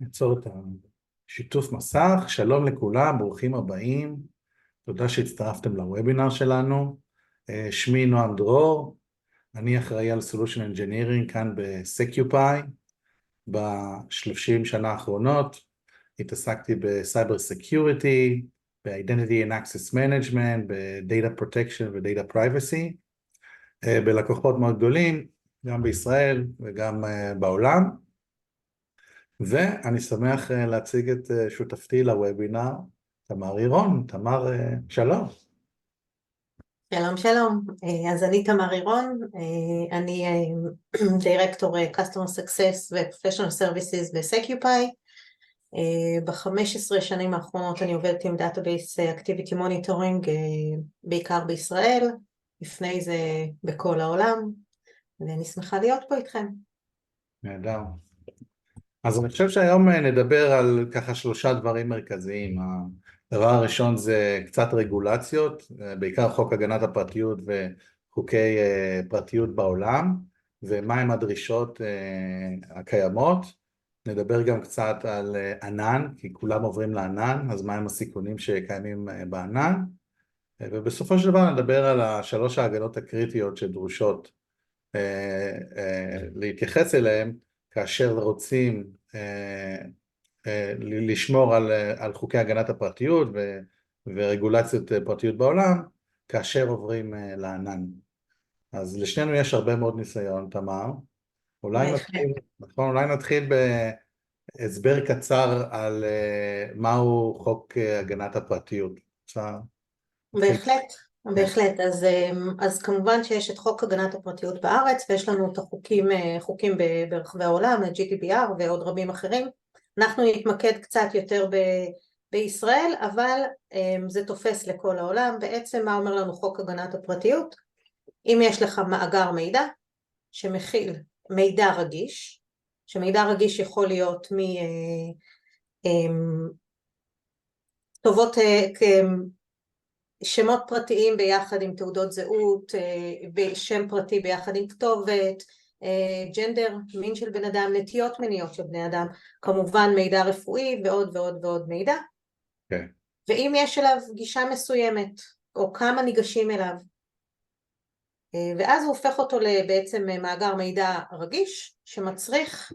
ניצור את השיתוף מסך. שלום לכולם, ברוכים הבאים. תודה שהצטרפתם לוובינר שלנו. שמי נועם דרור, אני אחראי על Solution Engineering כאן ב-Secupi. ב-30 שנה האחרונות התעסקתי בסייבר סקיוריטי, ב-Identity and Access Management, ב-Data Protection ו-Data Privacy, בלקוחות מאוד גדולים, גם בישראל וגם בעולם. ואני שמח להציג את שותפתי לוובינר, תמר עירון. תמר, שלום. שלום שלום, אז אני תמר עירון, אני דירקטור Customer Success ו-Professional Services ב-Secupi. ב-15 שנים האחרונות אני עובדת עם Database Activity Monitoring, בעיקר בישראל, לפני זה בכל העולם, ואני שמחה להיות פה איתכם. נהדר. אז אני חושב שהיום נדבר על ככה 3 דברים מרכזיים. הדבר הראשון זה קצת רגולציות, בעיקר חוק הגנת הפרטיות וחוקי פרטיות בעולם, ומהם הדרישות הקיימות. נדבר גם קצת על ענן, כי כולם עוברים לענן, אז מהם הסיכונים שקיימים בענן. ובסופו של דבר נדבר על 3 ההגנות הקריטיות שדרושות להתייחס אליהם, כאשר רוצים לשמור על חוקי הגנת הפרטיות ורגולציות פרטיות בעולם, כאשר עוברים לענן. אז לשנינו יש הרבה מאוד ניסיון, תמר. אולי נתחיל בהסבר קצר על מהו חוק הגנת הפרטיות. בהחלט, בהחלט. אז כמובן שיש את חוק הגנת הפרטיות בארץ, ויש לנו את חוקים ברחבי העולם, ה-GDPR ועוד רבים אחרים. אנחנו נתמקד קצת יותר בישראל, אבל זה תופס לכל העולם. בעצם מה אומר לנו חוק הגנת הפרטיות? אם יש לך מאגר מידע שמכיל מידע רגיש, שמידע רגיש יכול להיות כתובות, שמות פרטיים ביחד עם תעודות זהות, שם פרטי ביחד עם כתובת, ג'נדר, מין של בן אדם, נטיות מיניות של בני אדם, כמובן מידע רפואי ועוד ועוד ועוד מידע. כן. ואם יש אליו גישה מסוימת, או כמה ניגשים אליו, ואז הוא הופך אותו בעצם מאגר מידע רגיש, שמצריך,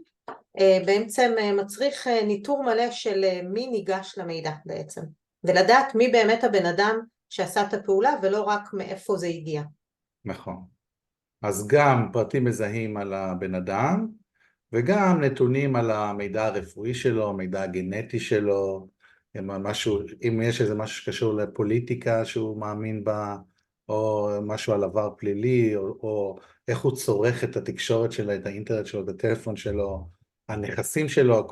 מצריך ניטור מלא של מי ניגש למידע בעצם, ולדעת מי באמת הבן אדם שעשה את הפעולה, ולא רק מאיפה זה הגיע. נכון. אז גם פרטים מזהים על הבן אדם, וגם נתונים על המידע הרפואי שלו, מידע הגנטי שלו, אם יש איזה משהו שקשור לפוליטיקה שהוא מאמין בה, או משהו על עבר פלילי, או איך הוא צורך את התקשורת שלו, את האינטרנט שלו, את הטלפון שלו, הנכסים שלו,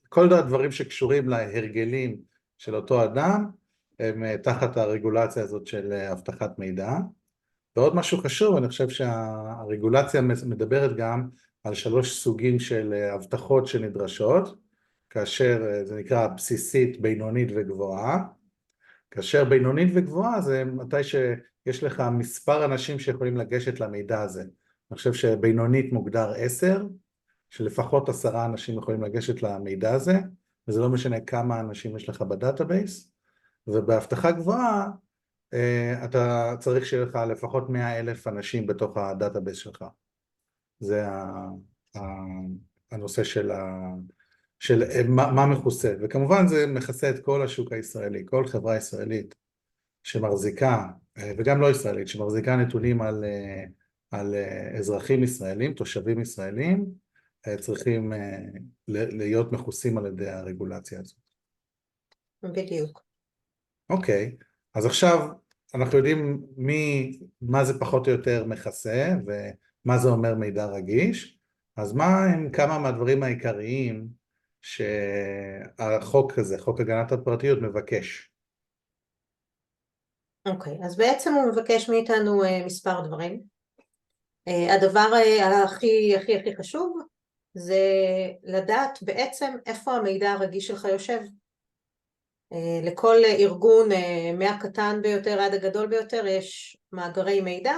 כל הדברים שקשורים להרגלים של אותו אדם, הם תחת הרגולציה הזאת של אבטחת מידע. ועוד משהו חשוב, אני חושב שהרגולציה מדברת גם על 3 סוגים של הבטחות שנדרשות, כאשר זה נקרא בסיסית, בינונית וגבוהה. כאשר בינונית וגבוהה זה מתי שיש לך מספר אנשים שיכולים לגשת למידע הזה. אני חושב שבינונית מוגדר 10, שלפחות 10 אנשים יכולים לגשת למידע הזה, וזה לא משנה כמה אנשים יש לך בדאטאבייס. ובהבטחה גבוהה, אתה צריך שיהיה לך לפחות 100,000 אנשים בתוך הדאטאבייס שלך. זה הנושא של מה מכוסה, וכמובן זה מכסה את כל השוק הישראלי, כל חברה ישראלית שמחזיקה, וגם לא ישראלית, שמחזיקה נתונים על אזרחים ישראלים, תושבים ישראלים, צריכים להיות מכוסים על ידי הרגולציה הזאת. בדיוק. אוקיי, אז עכשיו אנחנו יודעים מה זה פחות או יותר מכסה, ומה זה אומר מידע רגיש. אז מה הם כמה מהדברים העיקריים שהחוק הזה, חוק הגנת הפרטיות, מבקש? אוקיי, אז בעצם הוא מבקש מאיתנו מספר דברים. הדבר הכי חשוב זה לדעת בעצם איפה המידע הרגיש שלך יושב. לכל ארגון, מהקטן ביותר עד הגדול ביותר, יש מאגרי מידע.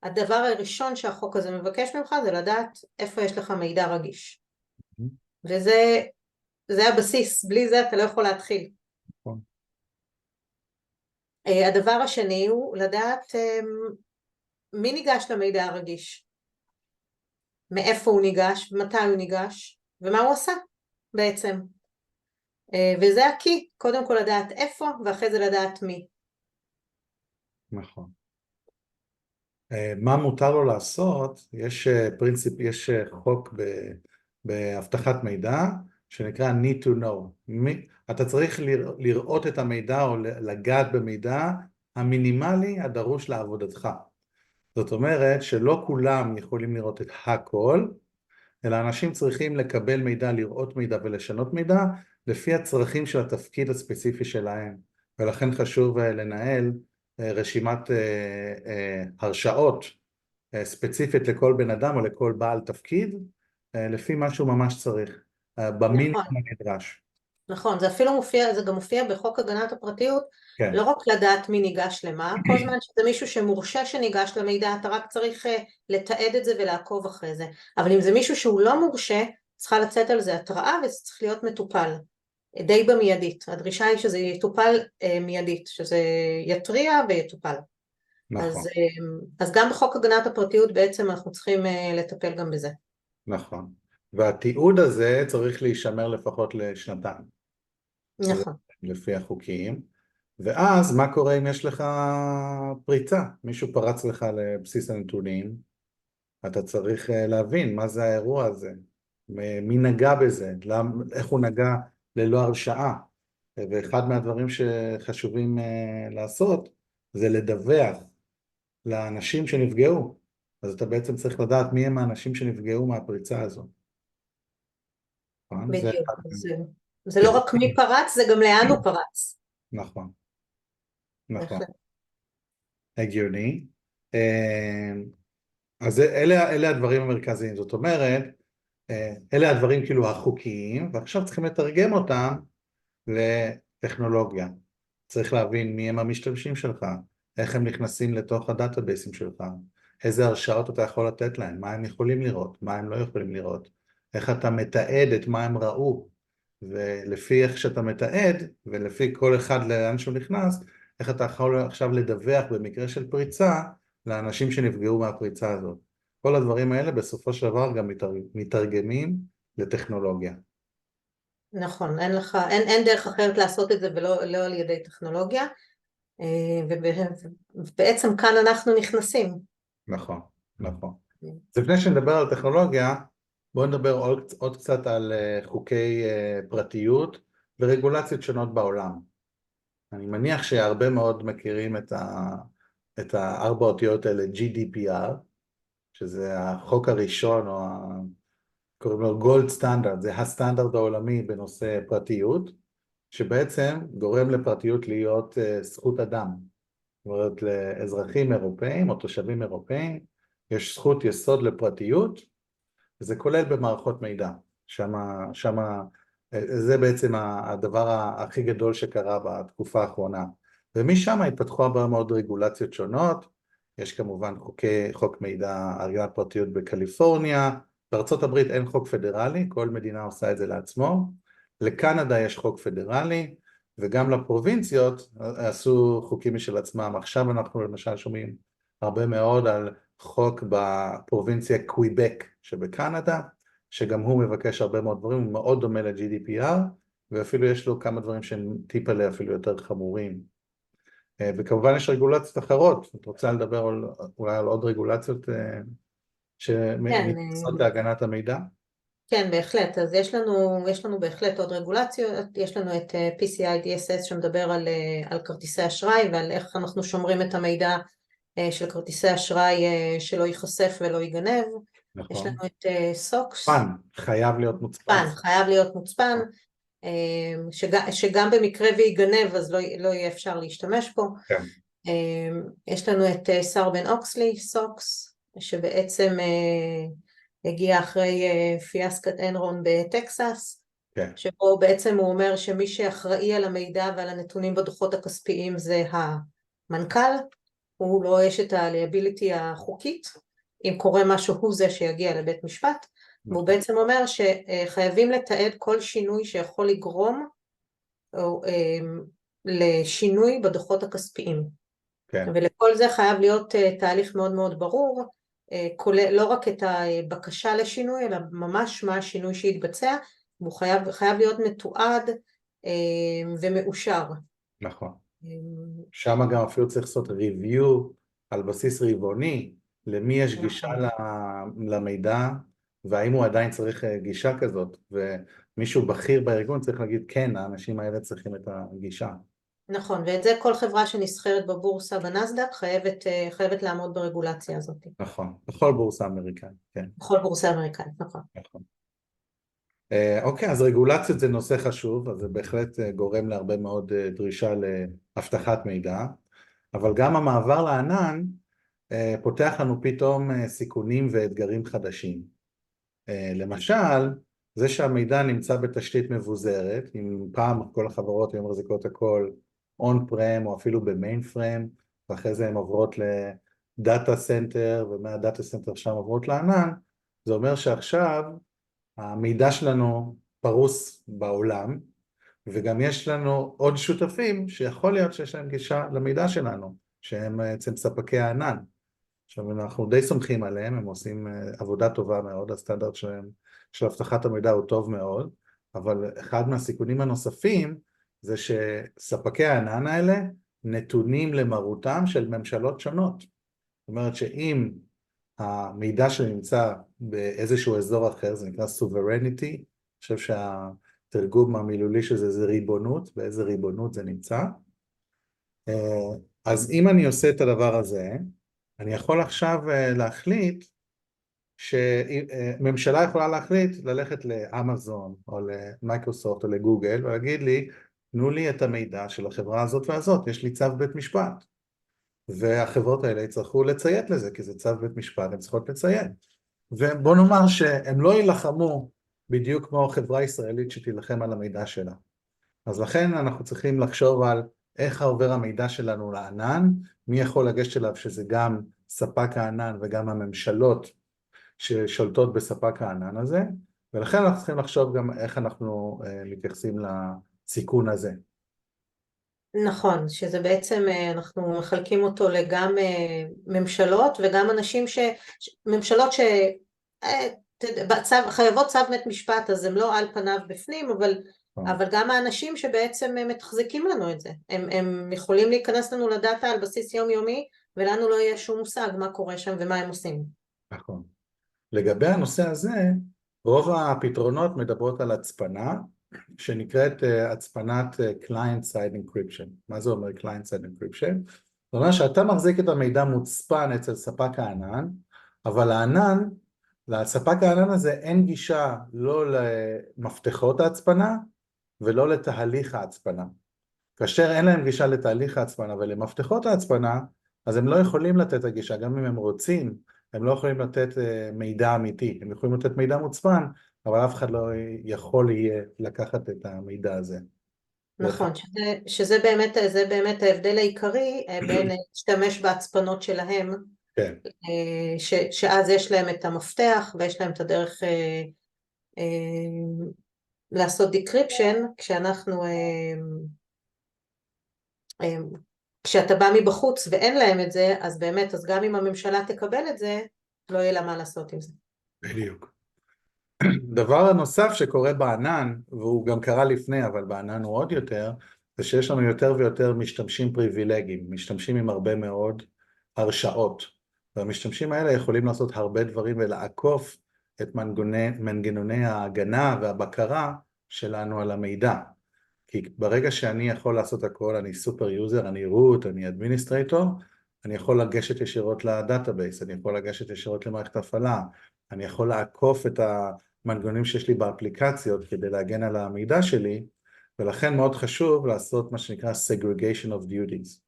הדבר הראשון שהחוק הזה מבקש ממך זה לדעת איפה יש לך מידע רגיש. וזה זה הבסיס, בלי זה אתה לא יכול להתחיל. נכון. הדבר השני הוא לדעת מי ניגש למידע הרגיש, מאיפה הוא ניגש, מתי הוא ניגש, ומה הוא עשה בעצם. וזה הקי, קודם כל לדעת איפה, ואחרי זה לדעת מי. נכון. מה מותר לו לעשות? יש פרינציפ, יש חוק באבטחת מידע שנקרא need to know. אתה צריך לראות את המידע או לגעת במידע המינימלי הדרוש לעבודתך. זאת אומרת שלא כולם יכולים לראות את הכל, אלא אנשים צריכים לקבל מידע, לראות מידע ולשנות מידע לפי הצרכים של התפקיד הספציפי שלהם. ולכן חשוב לנהל רשימת הרשאות ספציפית לכל בן אדם או לכל בעל תפקיד, לפי מה שהוא ממש צריך, במינימום הנדרש. נכון, זה אפילו מופיע, זה גם מופיע בחוק הגנת הפרטיות, כן. לא רק לדעת מי ניגש למה, כל זמן שזה מישהו שמורשה שניגש למידע, אתה רק צריך לתעד את זה ולעקוב אחרי זה. אבל אם זה מישהו שהוא לא מורשה, צריכה לצאת על זה התראה וזה צריך להיות מטופל, די במיידית. הדרישה היא שזה יטופל מיידית, שזה יטריע ויטופל. נכון. אז גם בחוק הגנת הפרטיות בעצם אנחנו צריכים לטפל גם בזה. נכון. והתיעוד הזה צריך להישמר לפחות לשנתיים. נכון. לפי החוקים. ואז מה קורה אם יש לך פריצה? מישהו פרץ לך לבסיס הנתונים, אתה צריך להבין מה זה האירוע הזה, מי נגע בזה, איך הוא נגע ללא הרשעה. ואחד מהדברים שחשובים לעשות זה לדווח לאנשים שנפגעו. אז אתה בעצם צריך לדעת מי הם האנשים שנפגעו מהפריצה הזו. בדיוק. זה לא רק מי פרץ, זה גם לאן הוא פרץ. נכון. נכון. הגיוני. אז אלה הדברים המרכזיים, זאת אומרת, אלה הדברים כאילו החוקיים, ועכשיו צריכים לתרגם אותם לטכנולוגיה. צריך להבין מי הם המשתמשים שלך, איך הם נכנסים לתוך הדאטאבייסים שלך, איזה הרשאות אתה יכול לתת להם, מה הם יכולים לראות, מה הם לא יכולים לראות, איך אתה מתעד את מה הם ראו, ולפי איך שאתה מתעד, ולפי כל אחד לאן שהוא נכנס, איך אתה יכול עכשיו לדווח במקרה של פריצה, לאנשים שנפגעו מהפריצה הזאת. כל הדברים האלה בסופו של דבר גם מתרגמים לטכנולוגיה. נכון, אין דרך אחרת לעשות את זה ולא על ידי טכנולוגיה, ובעצם כאן אנחנו נכנסים. נכון, נכון. אז לפני שנדבר על טכנולוגיה, בואו נדבר עוד קצת על חוקי פרטיות ורגולציות שונות בעולם. אני מניח שהרבה מאוד מכירים את הארבע אותיות האלה, GDPR, שזה החוק הראשון, או קוראים לו גולד סטנדרט, זה הסטנדרט העולמי בנושא פרטיות, שבעצם גורם לפרטיות להיות זכות אדם. זאת אומרת, לאזרחים אירופאים או תושבים אירופאים, יש זכות יסוד לפרטיות, וזה כולל במערכות מידע. זה בעצם הדבר הכי גדול שקרה בתקופה האחרונה. ומשם התפתחו הרבה מאוד רגולציות שונות, יש כמובן חוק מידע הגנת פרטיות בקליפורניה, בארצות הברית אין חוק פדרלי, כל מדינה עושה את זה לעצמו, לקנדה יש חוק פדרלי, וגם לפרובינציות עשו חוקים משל עצמם. עכשיו אנחנו למשל שומעים הרבה מאוד על חוק בפרובינציה קוויבק שבקנדה, שגם הוא מבקש הרבה מאוד דברים, הוא מאוד דומה ל-GDPR, ואפילו יש לו כמה דברים שהם טיפה אפילו יותר חמורים. וכמובן יש רגולציות אחרות, את רוצה לדבר אולי על עוד רגולציות שמתייחסות להגנת המידע? כן, בהחלט. אז יש לנו בהחלט עוד רגולציות, יש לנו את PCI DSS שמדבר על כרטיסי אשראי ועל איך אנחנו שומרים את המידע של כרטיסי אשראי שלא ייחשף ולא ייגנב. נכון. יש לנו את סוקס. פן, חייב להיות מוצפן. חייב להיות מוצפן, שגם במקרה ויגנב אז לא יהיה אפשר להשתמש בו. כן. יש לנו את סרבן אוקסלי, סוקס, שבעצם הגיע אחרי פיאסקת אנרון בטקסס, כן. שבו בעצם הוא אומר שמי שאחראי על המידע ועל הנתונים בדוחות הכספיים זה המנכ"ל, הוא לא יש את הליאביליטי החוקית, אם קורה משהו הוא זה שיגיע לבית משפט, והוא בעצם אומר שחייבים לתעד כל שינוי שיכול לגרום לשינוי בדוחות הכספיים. כן. ולכל זה חייב להיות תהליך מאוד מאוד ברור, כולל לא רק את הבקשה לשינוי, אלא ממש מה השינוי שהתבצע, והוא חייב להיות מתועד ומאושר. נכון. שם גם אפילו צריך לעשות review על בסיס רבעוני, למי יש גישה למידע, והאם הוא עדיין צריך גישה כזאת, ומישהו בכיר בארגון צריך להגיד, כן, האנשים האלה צריכים את הגישה. נכון, ואת זה כל חברה שנסחרת בבורסה בנסדק חייבת לעמוד ברגולציה הזאת. נכון, בכל בורסה אמריקאית, כן. בכל בורסה אמריקאית, נכון. נכון. אוקיי, אז רגולציות זה נושא חשוב, אז זה בהחלט גורם להרבה מאוד דרישה להבטחת מידע, אבל גם המעבר לענן פותח לנו פתאום סיכונים ואתגרים חדשים. למשל, זה שהמידע נמצא בתשתית מבוזרת, אם פעם כל החברות היו מחזיקות הכל on prem או אפילו במיין פריים, ואחרי זה הן עוברות לדאטה סנטר, ומהדאטה סנטר שם עוברות לענן, זה אומר שעכשיו המידע שלנו פרוס בעולם, וגם יש לנו עוד שותפים שיכול להיות שיש להם גישה למידע שלנו, שהם בעצם ספקי הענן. עכשיו אנחנו די סומכים עליהם, הם עושים עבודה טובה מאוד, הסטנדרט שלהם של הבטחת המידע הוא טוב מאוד, אבל אחד מהסיכונים הנוספים זה שספקי הענן האלה נתונים למרותם של ממשלות שונות. זאת אומרת שאם המידע שנמצא באיזשהו אזור אחר, זה נקרא sovereignty, אני חושב שהתרגום המילולי של זה ריבונות, באיזה ריבונות זה נמצא. אז אם אני עושה את הדבר הזה, אני יכול עכשיו להחליט, שממשלה יכולה להחליט ללכת לאמזון או למייקרוסופט או לגוגל ולהגיד לי, תנו לי את המידע של החברה הזאת והזאת, יש לי צו בית משפט. והחברות האלה יצטרכו לציית לזה, כי זה צו בית משפט, הן צריכות לציית. ובוא נאמר שהם לא ילחמו בדיוק כמו חברה ישראלית שתילחם על המידע שלה. אז לכן אנחנו צריכים לחשוב על איך עובר המידע שלנו לענן, מי יכול לגשת אליו שזה גם ספק הענן וגם הממשלות ששולטות בספק הענן הזה, ולכן אנחנו צריכים לחשוב גם איך אנחנו מתייחסים לסיכון הזה. נכון, שזה בעצם אנחנו מחלקים אותו לגם ממשלות וגם ממשלות חייבות צו בית משפט, אז הם לא על פניו בפנים, אבל גם האנשים שבעצם מתחזקים לנו את זה, הם יכולים להיכנס לנו לדאטה על בסיס יומיומי, ולנו לא יהיה שום מושג מה קורה שם ומה הם עושים. נכון. לגבי הנושא הזה, רוב הפתרונות מדברות על הצפנה, שנקראת הצפנת Client Side Encryption. מה זה אומר Client Side Encryption? זאת אומרת שאתה מחזיק את המידע מוצפן אצל ספק הענן, אבל הענן, לספק הענן הזה אין גישה לא למפתחות ההצפנה ולא לתהליך ההצפנה. כאשר אין להם גישה לתהליך ההצפנה ולמפתחות ההצפנה, אז הם לא יכולים לתת הגישה, גם אם הם רוצים, הם לא יכולים לתת מידע אמיתי, הם יכולים לתת מידע מוצפן, אבל אף אחד לא יכול יהיה לקחת את המידע הזה. נכון, שזה באמת ההבדל העיקרי בין להשתמש בהצפנות שלהם, כן. שאז יש להם את המפתח ויש להם את הדרך לעשות דיקריפשן, כשאתה בא מבחוץ ואין להם את זה, אז באמת, אז גם אם הממשלה תקבל את זה, לא יהיה לה מה לעשות עם זה. בדיוק. דבר הנוסף שקורה בענן, והוא גם קרה לפני, אבל בענן הוא עוד יותר, זה שיש לנו יותר ויותר משתמשים פריבילגיים, משתמשים עם הרבה מאוד הרשאות, והמשתמשים האלה יכולים לעשות הרבה דברים ולעקוף את מנגנוני ההגנה והבקרה שלנו על המידע. כי ברגע שאני יכול לעשות הכל, אני סופר יוזר, אני רוט, אני אדמיניסטרייטור, אני יכול לגשת ישירות לדאטאבייס, אני יכול לגשת ישירות למערכת הפעלה, אני יכול לעקוף את המנגנונים שיש לי באפליקציות כדי להגן על המידע שלי, ולכן מאוד חשוב לעשות מה שנקרא segregation of duties.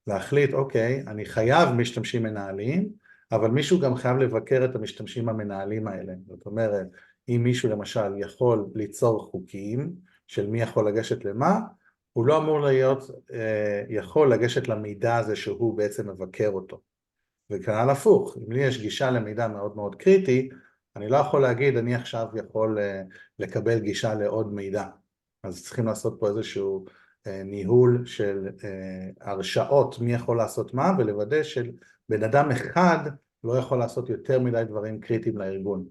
להחליט, אוקיי, אני חייב משתמשים מנהלים, אבל מישהו גם חייב לבקר את המשתמשים המנהלים האלה. זאת אומרת, אם מישהו למשל יכול ליצור חוקים של מי יכול לגשת למה, הוא לא אמור להיות, יכול לגשת למידע הזה שהוא בעצם מבקר אותו. וכנ"ל הפוך, אם לי יש גישה למידע מאוד מאוד קריטי, אני לא יכול להגיד, אני עכשיו יכול לקבל גישה לעוד מידע. אז צריכים לעשות פה איזשהו ניהול של הרשאות, מי יכול לעשות מה, ולוודא שבן אדם אחד לא יכול לעשות יותר מדי דברים קריטיים לארגון.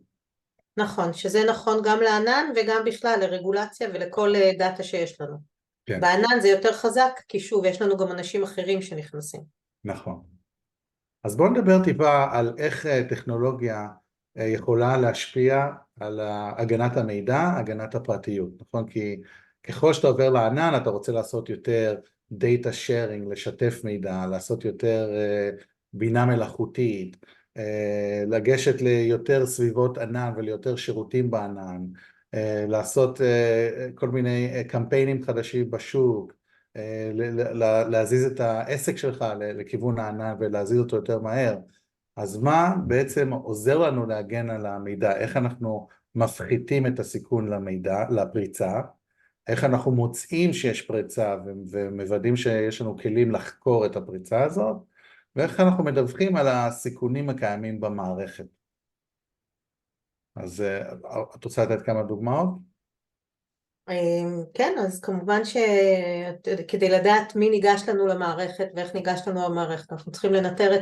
נכון, שזה נכון גם לענן וגם בכלל לרגולציה ולכל דאטה שיש לנו. כן. בענן זה יותר חזק, כי שוב, יש לנו גם אנשים אחרים שנכנסים. נכון. אז בואו נדבר טיפה על איך טכנולוגיה יכולה להשפיע על הגנת המידע, הגנת הפרטיות, נכון? כי ככל שאתה עובר לענן, אתה רוצה לעשות יותר data sharing, לשתף מידע, לעשות יותר בינה מלאכותית, לגשת ליותר סביבות ענן וליותר שירותים בענן, לעשות כל מיני קמפיינים חדשים בשוק, להזיז את העסק שלך לכיוון הענן ולהזיז אותו יותר מהר. אז מה בעצם עוזר לנו להגן על המידע? איך אנחנו מפחיתים את הסיכון למידע, לפריצה? איך אנחנו מוצאים שיש פריצה ומוודאים שיש לנו כלים לחקור את הפריצה הזאת? ואיך אנחנו מדווחים על הסיכונים הקיימים במערכת? אז את רוצה לתת כמה דוגמאות? כן, אז כמובן שכדי לדעת מי ניגש לנו למערכת ואיך ניגש לנו למערכת, אנחנו צריכים לנטר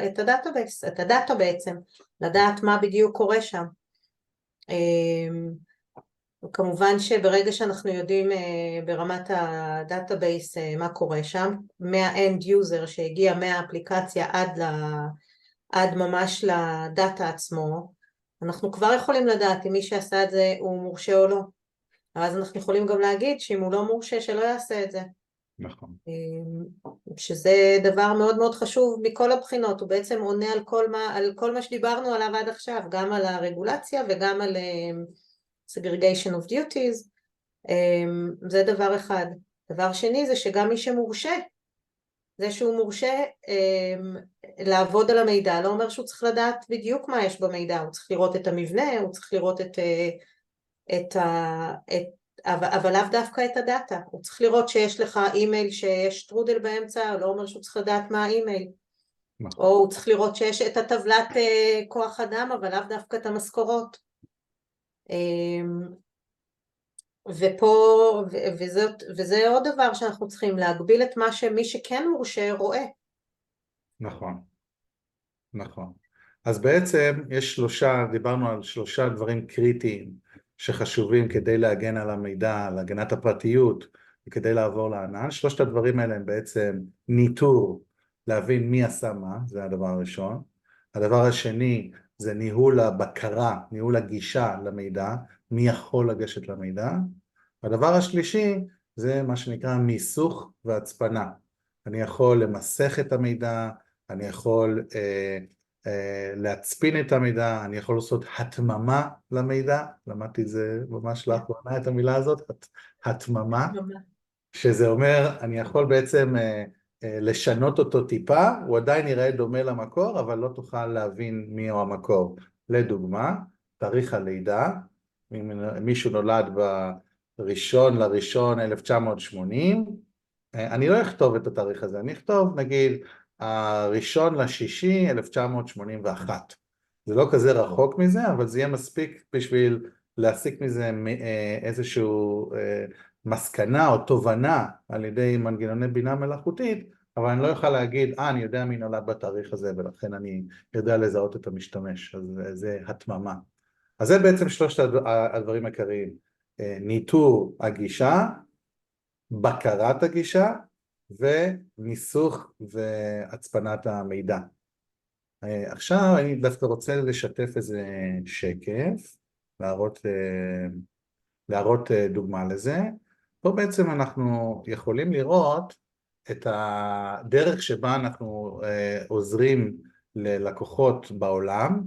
את הדאטאבייס, את הדאטה בעצם, לדעת מה בדיוק קורה שם. כמובן שברגע שאנחנו יודעים ברמת הדאטאבייס מה קורה שם, מה-end user שהגיע מהאפליקציה עד ממש לדאטה עצמו, אנחנו כבר יכולים לדעת אם מי שעשה את זה הוא מורשה או לא. אז אנחנו יכולים גם להגיד שאם הוא לא מורשה שלא יעשה את זה. נכון. שזה דבר מאוד מאוד חשוב מכל הבחינות, הוא בעצם עונה על כל מה שדיברנו עליו עד עכשיו, גם על הרגולציה וגם על segregation of duties, זה דבר אחד. דבר שני זה שגם מי שמורשה, זה שהוא מורשה לעבוד על המידע, לא אומר שהוא צריך לדעת בדיוק מה יש במידע, הוא צריך לראות את המבנה, הוא צריך לראות אבל לאו דווקא את הדאטה, הוא צריך לראות שיש לך אימייל שיש טרודל באמצע, לא אומר שהוא צריך לדעת מה האימייל, או הוא צריך לראות שיש את הטבלת כוח אדם, אבל לאו דווקא את המשכורות. ופה, וזה עוד דבר שאנחנו צריכים להגביל את מה שמי שכן מורשה רואה. נכון, נכון. אז בעצם יש דיברנו על 3 דברים קריטיים שחשובים כדי להגן על המידע, על הגנת הפרטיות וכדי לעבור לענן. 3 הדברים האלה הם בעצם ניטור, להבין מי עשה מה, זה הדבר הראשון. הדבר השני זה ניהול הבקרה, ניהול הגישה למידע, מי יכול לגשת למידע. הדבר השלישי זה מה שנקרא מיסוך והצפנה. אני יכול למסך את המידע, אני יכול להצפין את המידע, אני יכול לעשות התממה למידע, למדתי את זה ממש לאחרונה את המילה הזאת, התממה, שזה אומר אני יכול בעצם לשנות אותו טיפה, הוא עדיין יראה דומה למקור, אבל לא תוכל להבין מי הוא המקור. לדוגמה, תאריך הלידה, מישהו נולד ב1 לינואר 1980, אני לא אכתוב את התאריך הזה, אני אכתוב נגיד 1/6/1981. זה לא כזה רחוק מזה, אבל זה יהיה מספיק בשביל להסיק מזה איזשהו מסקנה או תובנה על ידי מנגנוני בינה מלאכותית, אבל אני לא יכול להגיד, אני יודע מי נולד בתאריך הזה, ולכן אני יודע לזהות את המשתמש, אז זה התממה. אז זה בעצם 3 הדברים העיקריים, ניטור הגישה, בקרת הגישה, וניסוך והצפנת המידע. עכשיו אני דווקא רוצה לשתף איזה שקף, להראות דוגמה לזה. פה בעצם אנחנו יכולים לראות את הדרך שבה אנחנו עוזרים ללקוחות בעולם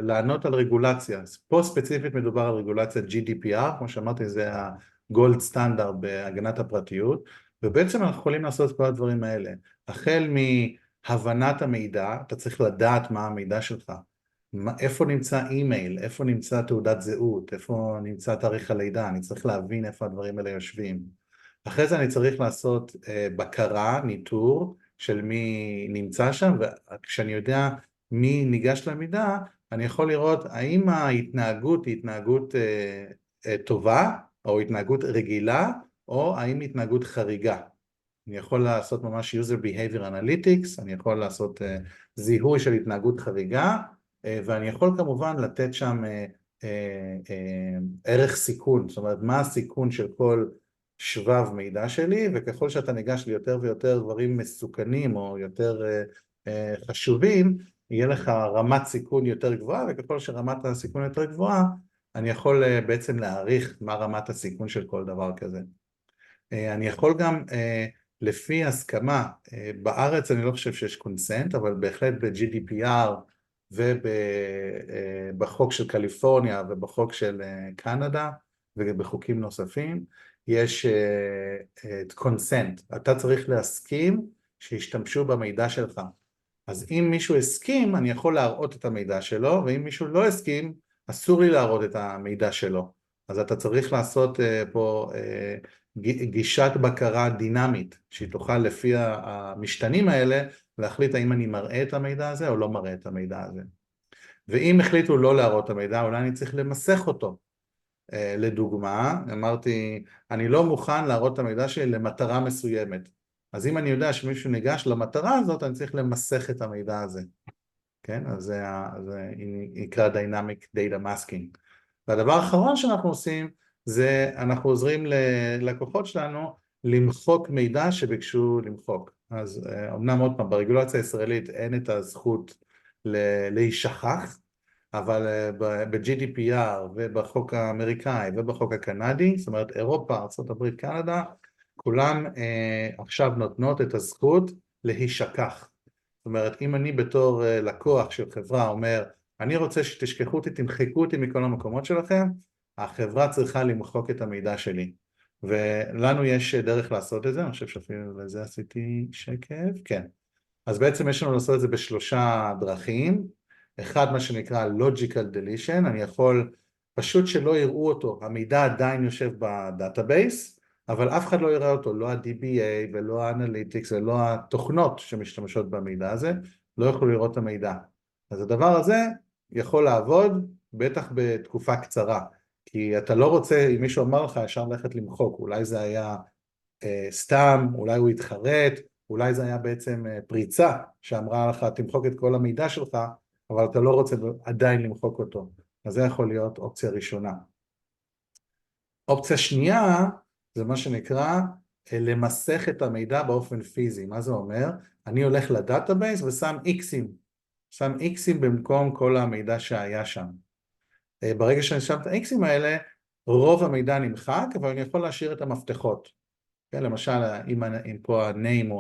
לענות על רגולציה. פה ספציפית מדובר על רגולציה GDPR, כמו שאמרתי זה הגולד סטנדרט בהגנת הפרטיות, ובעצם אנחנו יכולים לעשות את כל הדברים האלה. החל מהבנת המידע, אתה צריך לדעת מה המידע שלך, איפה נמצא אימייל, איפה נמצא תעודת זהות, איפה נמצא תאריך הלידה, אני צריך להבין איפה הדברים האלה יושבים. אחרי זה אני צריך לעשות בקרה, ניטור של מי נמצא שם, וכשאני יודע מי ניגש למידע, אני יכול לראות האם ההתנהגות היא התנהגות טובה, או התנהגות רגילה, או האם התנהגות חריגה. אני יכול לעשות ממש user behavior analytics, אני יכול לעשות זיהוי של התנהגות חריגה, ואני יכול כמובן לתת שם ערך סיכון, זאת אומרת מה הסיכון של כל שבב מידע שלי, וככל שאתה ניגש ליותר ויותר דברים מסוכנים או יותר חשובים, יהיה לך רמת סיכון יותר גבוהה, וככל שרמת הסיכון יותר גבוהה, אני יכול בעצם להעריך מה רמת הסיכון של כל דבר כזה. אני יכול גם לפי הסכמה, בארץ אני לא חושב שיש קונסנט, אבל בהחלט ב-GDPR ובחוק של קליפורניה ובחוק של קנדה ובחוקים נוספים, יש קונסנט. אתה צריך להסכים שישתמשו במידע שלך. אז אם מישהו הסכים, אני יכול להראות את המידע שלו, ואם מישהו לא הסכים, אסור לי להראות את המידע שלו. אז אתה צריך לעשות פה גישת בקרה דינמית, שהיא תוכל לפי המשתנים האלה, להחליט האם אני מראה את המידע הזה או לא מראה את המידע הזה. ואם החליטו לא להראות את המידע, אולי אני צריך למסך אותו. לדוגמה, אמרתי, אני לא מוכן להראות את המידע שלי למטרה מסוימת. אז אם אני יודע שמישהו ניגש למטרה הזאת, אני צריך למסך את המידע הזה. כן? אז זה יקרא Dynamic Data Masking. והדבר האחרון שאנחנו עושים, זה אנחנו עוזרים ללקוחות שלנו למחוק מידע שביקשו למחוק. אז אמנם עוד פעם, ברגולציה הישראלית אין את הזכות להישכח, אבל ב-GDPR ובחוק האמריקאי ובחוק הקנדי, זאת אומרת אירופה, ארצות הברית, קנדה, כולם עכשיו נותנות את הזכות להישכח. זאת אומרת, אם אני בתור לקוח של חברה אומר, אני רוצה שתשכחו אותי, תמחקו אותי מכל המקומות שלכם, החברה צריכה למחוק את המידע שלי. ולנו יש דרך לעשות את זה, אני חושב שאפילו לזה עשיתי שקף, כן. אז בעצם יש לנו לעשות את זה בשלושה דרכים. אחד, מה שנקרא logical deletion, אני יכול פשוט שלא יראו אותו, המידע עדיין יושב בדאטאבייס, אבל אף אחד לא יראה אותו, לא ה-DBA ולא ה-Analytics ולא התוכנות שמשתמשות במידע הזה, לא יוכלו לראות את המידע. אז הדבר הזה יכול לעבוד בטח בתקופה קצרה, כי אתה לא רוצה, אם מישהו אמר לך, ישר ללכת למחוק, אולי זה היה סתם, אולי הוא התחרט, אולי זה היה בעצם פריצה שאמרה לך, תמחוק את כל המידע שלך, אבל אתה לא רוצה עדיין למחוק אותו. אז זה יכול להיות אופציה ראשונה. אופציה שנייה, זה מה שנקרא למסך את המידע באופן פיזי. מה זה אומר? אני הולך לדאטאבייס ושם איקסים. שם איקסים במקום כל המידע שהיה שם. ברגע שאני שם את האיקסים האלה, רוב המידע נמחק, אבל אני יכול להשאיר את המפתחות. כן, למשל, אם פה ה-name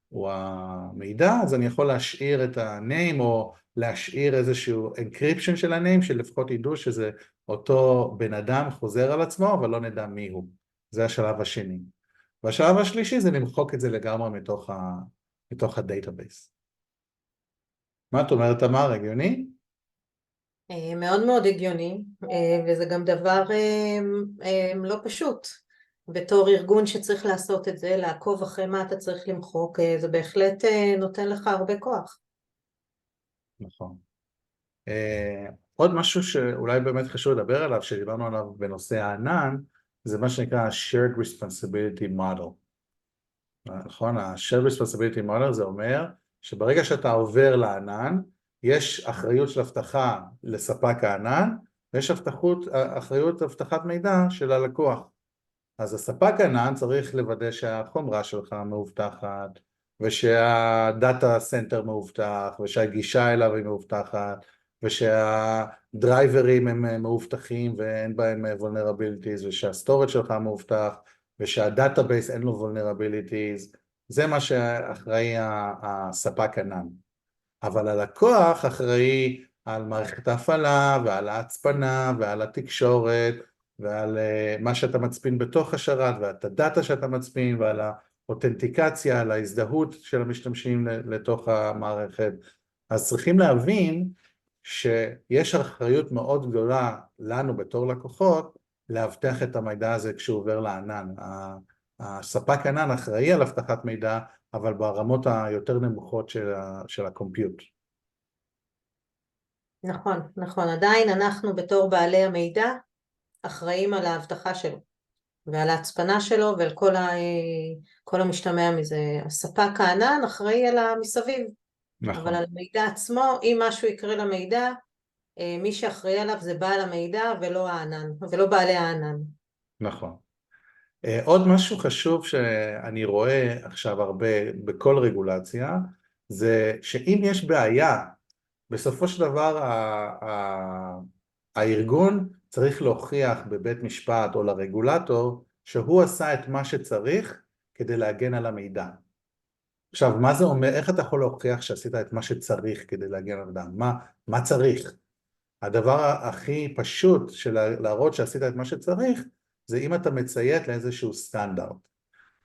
הוא המידע, אז אני יכול להשאיר את ה-name או להשאיר איזשהו encryption של ה-name, שלפחות ידעו שזה אותו בן אדם חוזר על עצמו, אבל לא נדע מי הוא. זה השלב השני. והשלב השלישי זה למחוק את זה לגמרי מתוך הדאטאבייס. מה את אומרת, תמר? הגיוני? מאוד מאוד הגיוני, וזה גם דבר לא פשוט. בתור ארגון שצריך לעשות את זה, לעקוב אחרי מה אתה צריך למחוק, זה בהחלט נותן לך הרבה כוח. נכון. עוד משהו שאולי באמת חשוב לדבר עליו, שדיברנו עליו בנושא הענן, זה מה שנקרא shared responsibility model. נכון? ה-shared responsibility model זה אומר שברגע שאתה עובר לענן, יש אחריות של הבטחה לספק הענן, ויש אחריות אבטחת מידע של הלקוח. אז הספק ענן צריך לוודא שהחומרה שלך מאובטחת, ושהדאטה סנטר מאובטח, ושהגישה אליו היא מאובטחת, ושהדרייברים הם מאובטחים ואין בהם vulnerabilities, ושהסטורג' שלך מאובטח, ושהדאטאבייס אין לו vulnerabilities, זה מה שאחראי הספק ענן. אבל הלקוח אחראי על מערכת ההפעלה ועל ההצפנה ועל התקשורת ועל מה שאתה מצפין בתוך השרת ועל הדאטה שאתה מצפין ועל האותנטיקציה, על ההזדהות של המשתמשים לתוך המערכת. אז צריכים להבין שיש אחריות מאוד גדולה לנו בתור לקוחות להבטח את המידע הזה כשהוא עובר לענן. הספק ענן אחראי על הבטחת מידע, אבל ברמות היותר נמוכות של הקומפיוט. נכון, נכון. עדיין אנחנו בתור בעלי המידע אחראים על האבטחה שלו ועל ההצפנה שלו ועל כל המשתמע מזה. הספק הענן אחראי על המסביב, אבל נכון, על המידע עצמו, אם משהו יקרה למידע, מי שאחראי עליו זה בעל המידע ולא הענן, ולא בעלי הענן. נכון. עוד משהו חשוב שאני רואה עכשיו הרבה בכל רגולציה, זה שאם יש בעיה, בסופו של דבר הארגון צריך להוכיח בבית משפט או לרגולטור שהוא עשה את מה שצריך כדי להגן על המידע. עכשיו, מה זה אומר? איך אתה יכול להוכיח שעשית את מה שצריך כדי להגן על המידע? מה צריך? הדבר הכי פשוט של להראות שעשית את מה שצריך, זה אם אתה מציית לאיזשהו סטנדרט.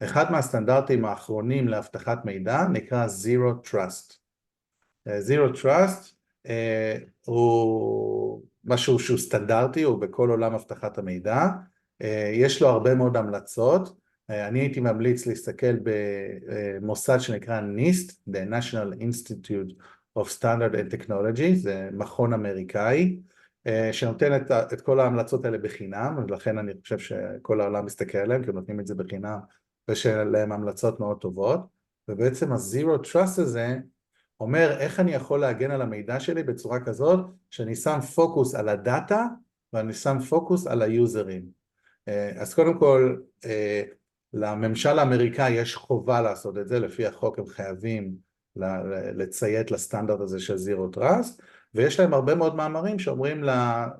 אחד מהסטנדרטים האחרונים להבטחת מידע נקרא Zero Trust. Zero Trust הוא משהו שהוא סטנדרטי, הוא בכל עולם הבטחת המידע, יש לו הרבה מאוד המלצות, אני הייתי ממליץ להסתכל במוסד שנקרא NIST, The National Institute of Standard and Technology, זה מכון אמריקאי, שנותן את כל ההמלצות האלה בחינם, ולכן אני חושב שכל העולם מסתכל עליהם, כי הם נותנים את זה בחינם, ויש להם המלצות מאוד טובות, ובעצם ה-Zero Trust הזה, אומר איך אני יכול להגן על המידע שלי בצורה כזאת שאני שם פוקוס על הדאטה ואני שם פוקוס על היוזרים. אז קודם כל לממשל האמריקאי יש חובה לעשות את זה, לפי החוק הם חייבים לציית לסטנדרט הזה של Zero Trust, ויש להם הרבה מאוד מאמרים שאומרים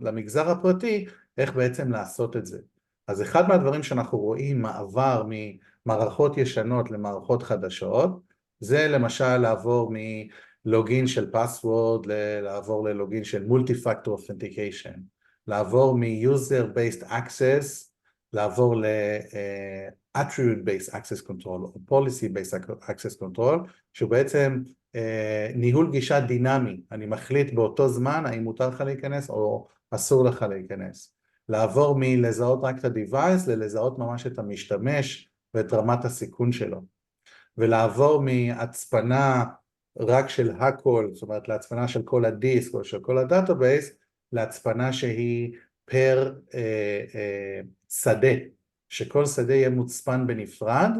למגזר הפרטי איך בעצם לעשות את זה. אז אחד מהדברים שאנחנו רואים מעבר ממערכות ישנות למערכות חדשות, זה למשל לעבור מלוגין של password לעבור ללוגין של multi-factor authentication, לעבור מ-user-based access, לעבור ל-attribute-based access control או policy-based access control, שהוא בעצם ניהול גישה דינמי, אני מחליט באותו זמן האם מותר לך להיכנס או אסור לך להיכנס, לעבור מלזהות רק את ה-device ללזהות ממש את המשתמש ואת רמת הסיכון שלו. ולעבור מהצפנה רק של הכל, זאת אומרת להצפנה של כל הדיסק או של כל הדאטאבייס, להצפנה שהיא פר שדה, שכל שדה יהיה מוצפן בנפרד,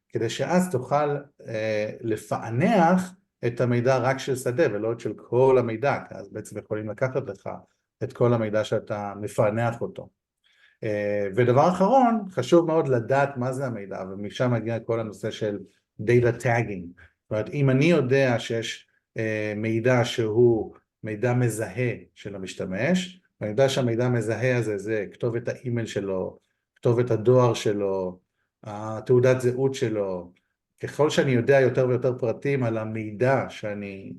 כדי שאז תוכל לפענח את המידע רק של שדה ולא את של כל המידע, כי אז בעצם יכולים לקחת לך את כל המידע שאתה מפענח אותו. ודבר אחרון, חשוב מאוד לדעת מה זה המידע, ומשם מגיע כל הנושא של data tagging. זאת אומרת, אם אני יודע שיש מידע שהוא מידע מזהה של המשתמש, ואני יודע שהמידע המזהה הזה זה כתובת האימייל שלו, כתובת הדואר שלו, תעודת זהות שלו, ככל שאני יודע יותר ויותר פרטים על המידע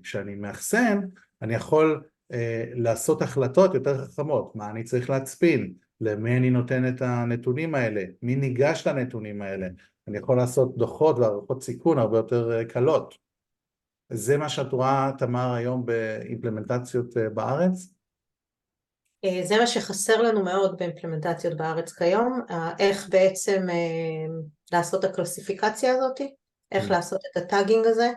שאני מאחסן, אני יכול לעשות החלטות יותר חכמות, מה אני צריך להצפין, למי אני נותן את הנתונים האלה, מי ניגש לנתונים האלה, אני יכול לעשות דוחות והערכות סיכון הרבה יותר קלות. זה מה שאת רואה, תמר, היום באימפלמנטציות בארץ? זה מה שחסר לנו מאוד באימפלמנטציות בארץ כיום, איך בעצם לעשות את הקלסיפיקציה הזאת, איך לעשות את הטאגינג הזה,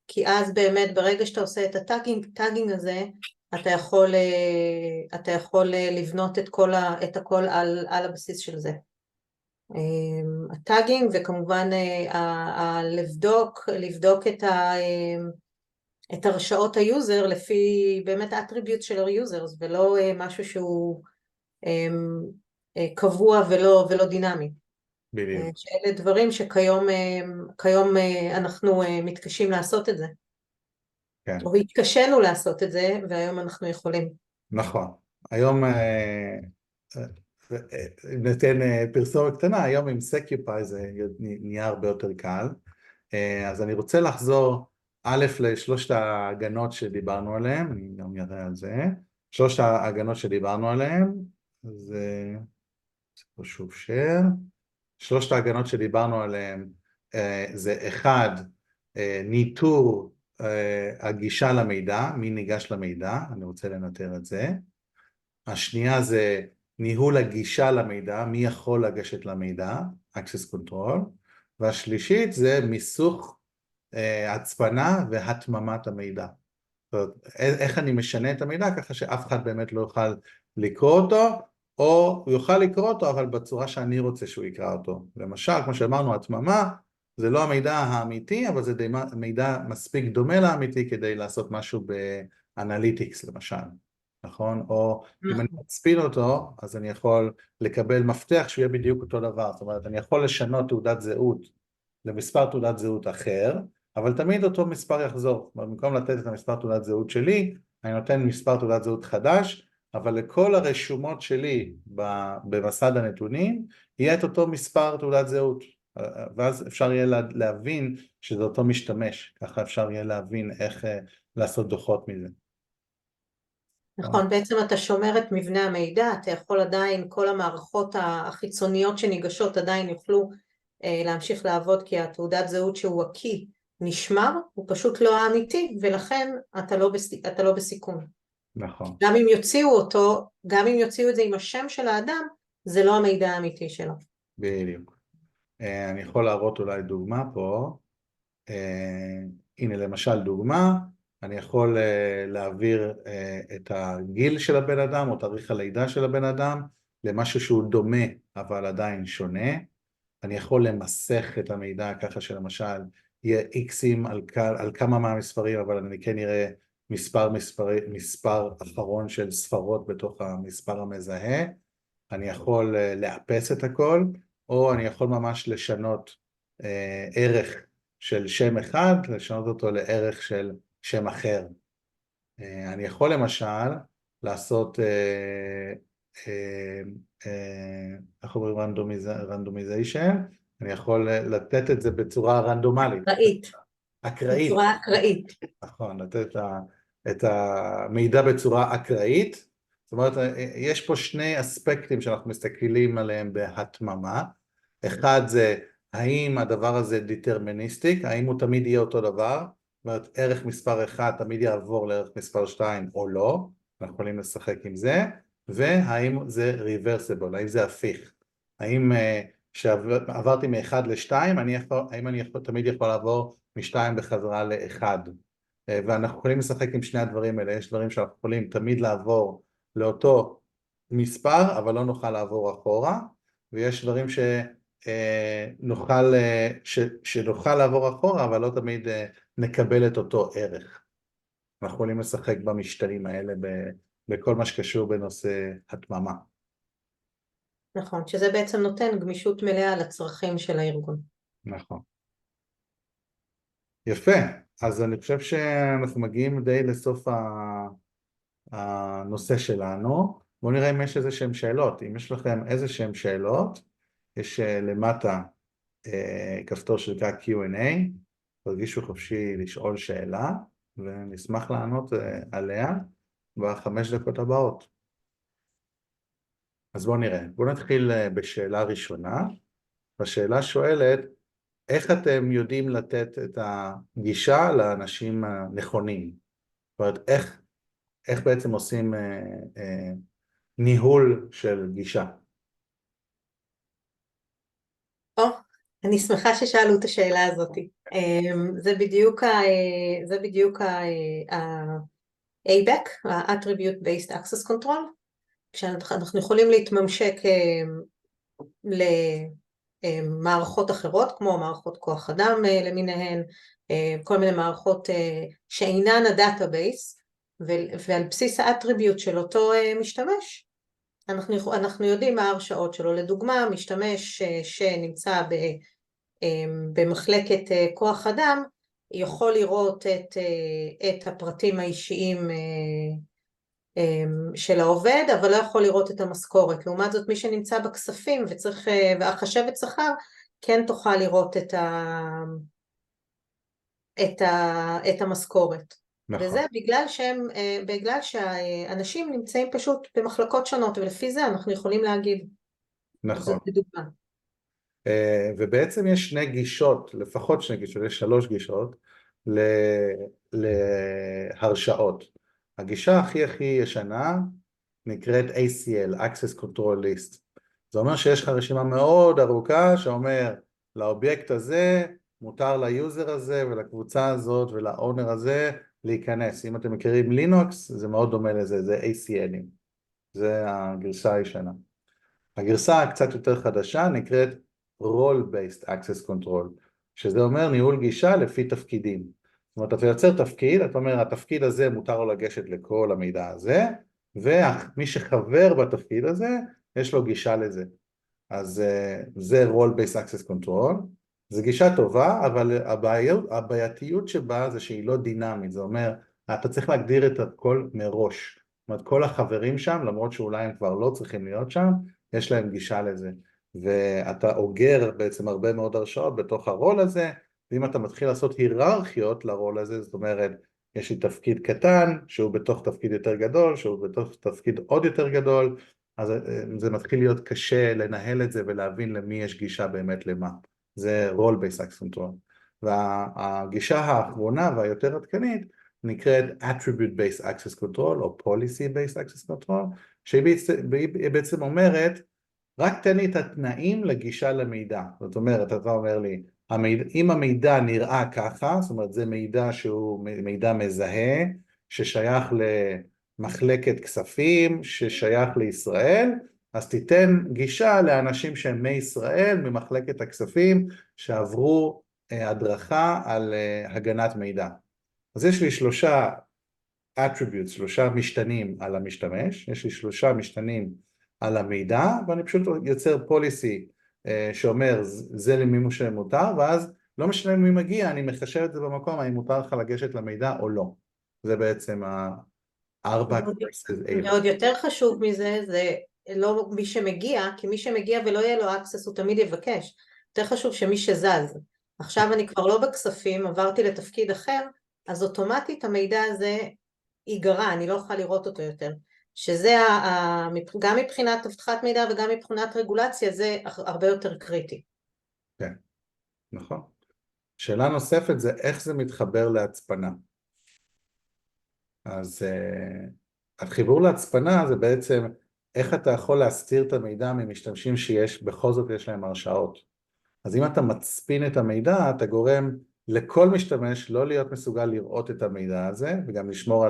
כי אז באמת ברגע שאתה עושה את הטאגינג הזה, אתה יכול לבנות את הכל על הבסיס של זה. הטאגינג וכמובן לבדוק את הרשאות היוזר לפי באמת האטריביוט של היוזרס, ולא משהו שהוא קבוע ולא דינמי. בדיוק. שאלה דברים שכיום אנחנו מתקשים לעשות את זה. כן. או התקשינו לעשות את זה, והיום אנחנו יכולים. נכון. היום, ניתן פרסומת קטנה, היום עם Secupy זה נהיה הרבה יותר קל. אז אני רוצה לחזור א' לשלושת ההגנות שדיברנו עליהן, אני גם יראה על זה. שלושת ההגנות שדיברנו עליהן, זה פה שוב share. שלושת ההגנות שדיברנו עליהן זה אחד, ניטור הגישה למידע, מי ניגש למידע, אני רוצה לנטר את זה. השנייה זה ניהול הגישה למידע, מי יכול לגשת למידע, access control. והשלישית זה מיסוך הצפנה והתממת המידע. איך אני משנה את המידע ככה שאף אחד באמת לא יוכל לקרוא אותו, או הוא יוכל לקרוא אותו אבל בצורה שאני רוצה שהוא יקרא אותו. למשל, כמו שאמרנו, התממה זה לא המידע האמיתי, אבל זה מידע מספיק דומה לאמיתי כדי לעשות משהו באנליטיקס למשל, נכון? או אם אני מצפין אותו, אז אני יכול לקבל מפתח שהוא יהיה בדיוק אותו דבר. זאת אומרת, אני יכול לשנות תעודת זהות למספר תעודת זהות אחר, אבל תמיד אותו מספר יחזור. במקום לתת את המספר תעודת זהות שלי, אני נותן מספר תעודת זהות חדש, אבל לכל הרשומות שלי במסד הנתונים, יהיה את אותו מספר תעודת זהות. ואז אפשר יהיה להבין שזה אותו משתמש, ככה אפשר יהיה להבין איך לעשות דוחות מזה. נכון, בעצם אתה שומר את מבנה המידע, אתה יכול עדיין, כל המערכות החיצוניות שניגשות עדיין יוכלו להמשיך לעבוד, כי התעודת זהות שהוא הקי נשמר, הוא פשוט לא האמיתי, ולכן אתה לא בסיכון. נכון. גם אם יוציאו אותו, גם אם יוציאו את זה עם השם של האדם, זה לא המידע האמיתי שלו. בדיוק. אני יכול להראות אולי דוגמה פה. הנה למשל דוגמה, אני יכול להעביר את הגיל של הבן אדם או תאריך הלידה של הבן אדם למשהו שהוא דומה אבל עדיין שונה. אני יכול למסך את המידע ככה שלמשל יהיה איקסים על כמה מהמספרים, אבל אני כן אראה מספר אחרון של ספרות בתוך המספר המזהה. אני יכול לאפס את הכל, או אני יכול ממש לשנות ערך של שם אחד, לשנות אותו לערך של שם אחר. אני יכול למשל לעשות, איך אומרים רנדומיזיישן, אני יכול לתת את זה בצורה רנדומלית. אקראית. בצורה אקראית. נכון, לתת את המידע בצורה אקראית. זאת אומרת, יש פה שני אספקטים שאנחנו מסתכלים עליהם בהתממה. אחד זה, האם הדבר הזה דיטרמיניסטיק, האם הוא תמיד יהיה אותו דבר, זאת אומרת, ערך מספר 1 תמיד יעבור לערך מספר 2 או לא, אנחנו יכולים לשחק עם זה, והאם זה ריברסיבל, האם זה הפיך, האם שעברתי מ-1 ל-2, האם אני תמיד יכול לעבור מ-2 בחזרה ל-1, ואנחנו יכולים לשחק עם שני הדברים האלה. יש דברים שאנחנו יכולים תמיד לעבור לאותו מספר, אבל לא נוכל לעבור אחורה, ויש דברים שנוכל לעבור אחורה, אבל לא תמיד נקבל את אותו ערך. אנחנו יכולים לשחק במשתנים האלה בכל מה שקשור בנושא התממה. נכון, שזה בעצם נותן גמישות מלאה לצרכים של הארגון. נכון. יפה, אז אני חושב שאנחנו מגיעים די לסוף הנושא שלנו. בואו נראה אם יש איזה שהן שאלות. אם יש לכם איזה שהן שאלות, יש למטה כפתור שנקרא Q&A, תרגישו חופשי לשאול שאלה, ונשמח לענות עליה ב5 דקות הבאות. אז בואו נראה. בואו נתחיל בשאלה ראשונה. השאלה שואלת, איך אתם יודעים לתת את הגישה לאנשים הנכונים? זאת אומרת, איך בעצם עושים ניהול של גישה? אני שמחה ששאלו את השאלה הזאת. זה בדיוק ה-ABAC, ה-Attribute Based Access Control, כשאנחנו יכולים להתממשק למערכות אחרות, כמו מערכות כוח אדם למיניהן, כל מיני מערכות שאינן הדאטאבייס, ועל בסיס האטריביוט של אותו משתמש, אנחנו יודעים מה ההרשאות שלו. לדוגמה, משתמש שנמצא במחלקת כוח אדם, יכול לראות את הפרטים האישיים של העובד, אבל לא יכול לראות את המשכורת. לעומת זאת, מי שנמצא בכספים והחשבת שכר, כן תוכל לראות את המשכורת. נכון. וזה בגלל שהאנשים נמצאים פשוט במחלקות שונות, ולפי זה אנחנו יכולים להגיד. נכון. זאת דוגמה. ובעצם יש שני גישות, לפחות שני גישות, יש 3 גישות להרשאות. הגישה הכי ישנה נקראת ACL, Access Control List. זה אומר שיש לך רשימה מאוד ארוכה שאומר לאובייקט הזה, מותר ליוזר הזה ולקבוצה הזאת ולאונר הזה להיכנס. אם אתם מכירים לינוקס, זה מאוד דומה לזה, זה ACLים. זה הגרסה הישנה. הגרסה הקצת יותר חדשה נקראת Role-Based Access Control, שזה אומר ניהול גישה לפי תפקידים. זאת אומרת, אתה יוצר תפקיד, אתה אומר, התפקיד הזה מותר לו לגשת לכל המידע הזה, ומי שחבר בתפקיד הזה, יש לו גישה לזה. אז זה Role-Based Access Control, זו גישה טובה, אבל הבעייתיות שבה זה שהיא לא דינמית, זה אומר, אתה צריך להגדיר את הכל מראש. זאת אומרת, כל החברים שם, למרות שאולי הם כבר לא צריכים להיות שם, יש להם גישה לזה. ואתה אוגר בעצם הרבה מאוד הרשאות בתוך הרול הזה, ואם אתה מתחיל לעשות היררכיות לרול הזה, זאת אומרת, יש לי תפקיד קטן, שהוא בתוך תפקיד יותר גדול, שהוא בתוך תפקיד עוד יותר גדול, אז זה מתחיל להיות קשה לנהל את זה ולהבין למי יש גישה באמת למה. זה Role-Based Access Control. והגישה האחרונה והיותר עדכנית נקראת Attribute-Based Access Control או Policy-Based Access Control, שהיא בעצם אומרת, רק תן לי את התנאים לגישה למידע. זאת אומרת, אתה אומר לי, אם המידע נראה ככה, זאת אומרת, זה מידע שהוא מידע מזהה, ששייך למחלקת כספים, ששייך לישראל, אז תיתן גישה לאנשים שהם מישראל, ממחלקת הכספים, שעברו הדרכה על הגנת מידע. אז יש לי 3 attributes, 3 משתנים על המשתמש, יש לי 3 משתנים על המידע, ואני פשוט יוצר פוליסי שאומר זה למימוש שמותר, ואז לא משנה מי מגיע, אני מחשב את זה במקום, האם מותר לך לגשת למידע או לא. זה בעצם 4 ועוד יותר חשוב מזה, זה לא מי שמגיע, כי מי שמגיע ולא יהיה לו access הוא תמיד יבקש. יותר חשוב שמי שזז. עכשיו אני כבר לא בכספים, עברתי לתפקיד אחר, אז אוטומטית המידע הזה ייגרע, אני לא אוכל לראות אותו יותר. שזה גם מבחינת הבטחת מידע וגם מבחינת רגולציה, זה הרבה יותר קריטי. כן, נכון. שאלה נוספת זה איך זה מתחבר להצפנה. אז החיבור להצפנה זה בעצם איך אתה יכול להסתיר את המידע ממשתמשים שיש, בכל זאת יש להם הרשאות. אז אם אתה מצפין את המידע, אתה גורם לכל משתמש לא להיות מסוגל לראות את המידע הזה, וגם לשמור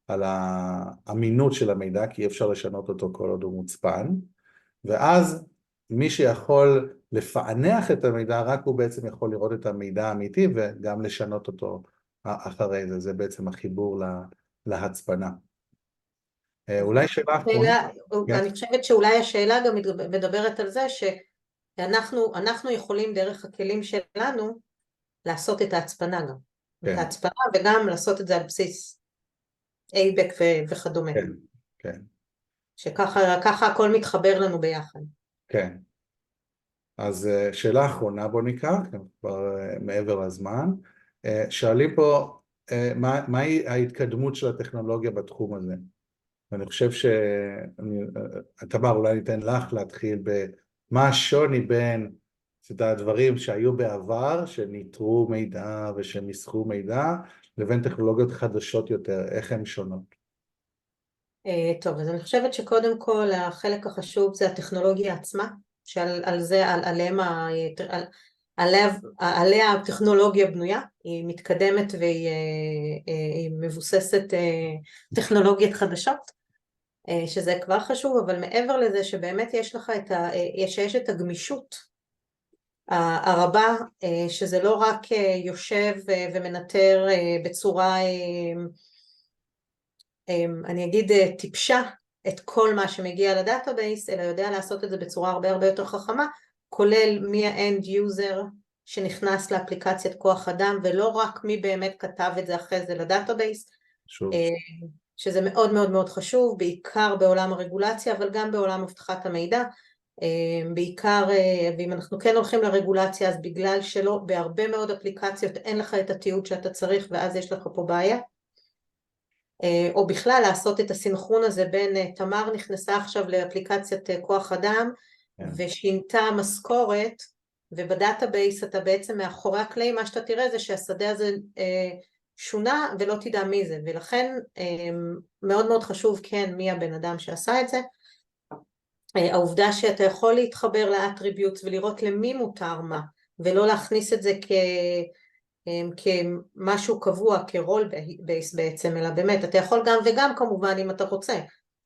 על האמינות של המידע, כי אי אפשר לשנות אותו כל עוד הוא מוצפן, ואז מי שיכול לפענח את המידע, רק הוא בעצם יכול לראות את המידע האמיתי, וגם לשנות אותו אחרי זה, זה בעצם החיבור להצפנה. אולי שאלה אחרונה? אני חושבת שאולי השאלה גם מדברת על זה, שאנחנו יכולים דרך הכלים שלנו, לעשות את ההצפנה גם. את ההצפנה וגם לעשות את זה על בסיס אייבק וכדומה. כן, כן. שככה הכל מתחבר לנו ביחד. כן. אז שאלה אחרונה בוא ניקח, כבר מעבר לזמן. שואלים פה, מהי ההתקדמות של הטכנולוגיה בתחום הזה? ואני חושב תמר, אולי ניתן לך להתחיל במה השוני בין הדברים שהיו בעבר, שניטרו מידע ושמסחו מידע, לבין טכנולוגיות חדשות יותר, איך הן שונות? טוב, אז אני חושבת שקודם כל החלק החשוב זה הטכנולוגיה עצמה, עליה הטכנולוגיה בנויה, היא מתקדמת והיא מבוססת טכנולוגיות חדשות, שזה כבר חשוב, אבל מעבר לזה שבאמת יש את הגמישות הרבה, שזה לא רק יושב ומנטר בצורה, אני אגיד טיפשה, את כל מה שמגיע לדאטאבייס, אלא יודע לעשות את זה בצורה הרבה הרבה יותר חכמה, כולל מי האנד יוזר שנכנס לאפליקציית כוח אדם, ולא רק מי באמת כתב את זה אחרי זה לדאטאבייס, שזה מאוד מאוד מאוד חשוב, בעיקר בעולם הרגולציה, אבל גם בעולם הבטחת המידע, בעיקר, ואם אנחנו כן הולכים לרגולציה, אז בגלל שלא, בהרבה מאוד אפליקציות אין לך את התיעוד שאתה צריך, ואז יש לך פה בעיה, או בכלל לעשות את הסינכרון הזה בין תמר נכנסה עכשיו לאפליקציית כוח אדם, ושינתה משכורת, ובדאטאבייס אתה בעצם מאחורי הקלעים, מה שאתה תראה זה שהשדה הזה שונה ולא תדע מי זה, ולכן מאוד מאוד חשוב כן מי הבן אדם שעשה את זה, העובדה שאתה יכול להתחבר לאטריביוט ולראות למי מותר מה, ולא להכניס את זה כמשהו קבוע, כרול בייס בעצם, אלא באמת, אתה יכול גם וגם כמובן אם אתה רוצה,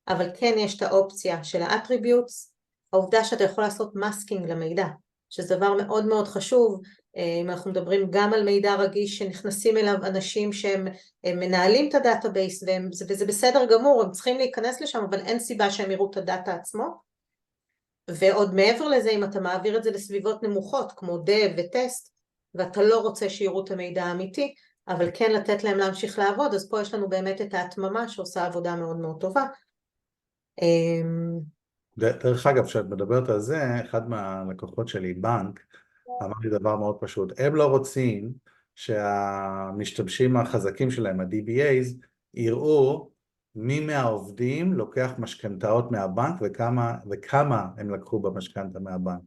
אבל כן יש את האופציה של האטריביוטס, העובדה שאתה יכול לעשות מאסקינג למידע, שזה דבר מאוד מאוד חשוב, אם אנחנו מדברים גם על מידע רגיש שנכנסים אליו אנשים שהם מנהלים את הדאטאבייס, וזה בסדר גמור, הם צריכים להיכנס לשם, אבל אין סיבה שהם יראו את הדאטה עצמו, ועוד מעבר לזה, אם אתה מעביר את זה לסביבות נמוכות, כמו dev וטסט, ואתה לא רוצה שיראו את המידע האמיתי, אבל כן לתת להם להמשיך לעבוד, אז פה יש לנו באמת את ההתממה שעושה עבודה מאוד מאוד טובה. דרך אגב, כשאת מדברת על זה, אחד מהלקוחות שלי, בנק, אמר לי דבר מאוד פשוט, הם לא רוצים שהמשתמשים החזקים שלהם, ה-DBAs, יראו מי מהעובדים לוקח משכנתאות מהבנק וכמה הם לקחו במשכנתה מהבנק.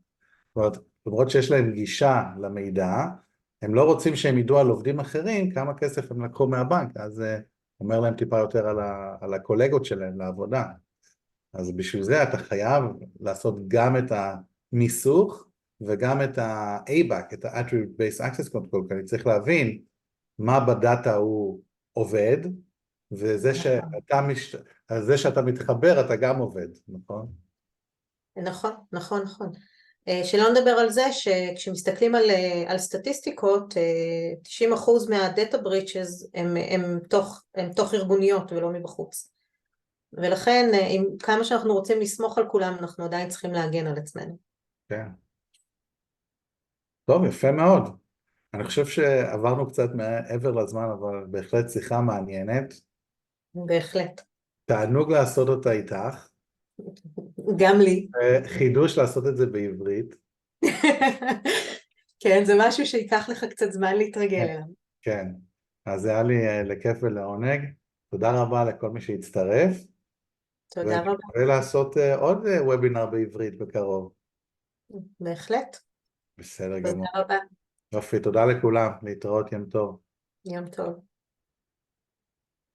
זאת אומרת, למרות שיש להם גישה למידע, הם לא רוצים שהם ידעו על עובדים אחרים כמה כסף הם לקחו מהבנק, אז אומר להם טיפה יותר על הקולגות שלהם לעבודה. אז בשביל זה אתה חייב לעשות גם את המיסוך וגם את ה-ABAC, את ה-Attribute Based Access Control, כי אני צריך להבין מה בדאטה הוא עובד, וזה שאתה מתחבר אתה גם עובד, נכון? נכון, נכון, נכון. שלא נדבר על זה שכשמסתכלים על סטטיסטיקות, 90% מה-data breaches הם תוך ארגוניות ולא מבחוץ. ולכן, כמה שאנחנו רוצים לסמוך על כולם, אנחנו עדיין צריכים להגן על עצמנו. כן. טוב, יפה מאוד. אני חושב שעברנו קצת מעבר לזמן, אבל בהחלט שיחה מעניינת. בהחלט. תענוג לעשות אותה איתך. גם לי. חידוש לעשות את זה בעברית. כן, זה משהו שיקח לך קצת זמן להתרגל אליו. כן, אז זה היה לי לכיף ולעונג. תודה רבה לכל מי שהצטרף. תודה רבה. ונקווה לעשות עוד וובינר בעברית בקרוב. בהחלט. בסדר גמור. תודה רבה. יופי, תודה לכולם. להתראות, יום טוב. יום טוב.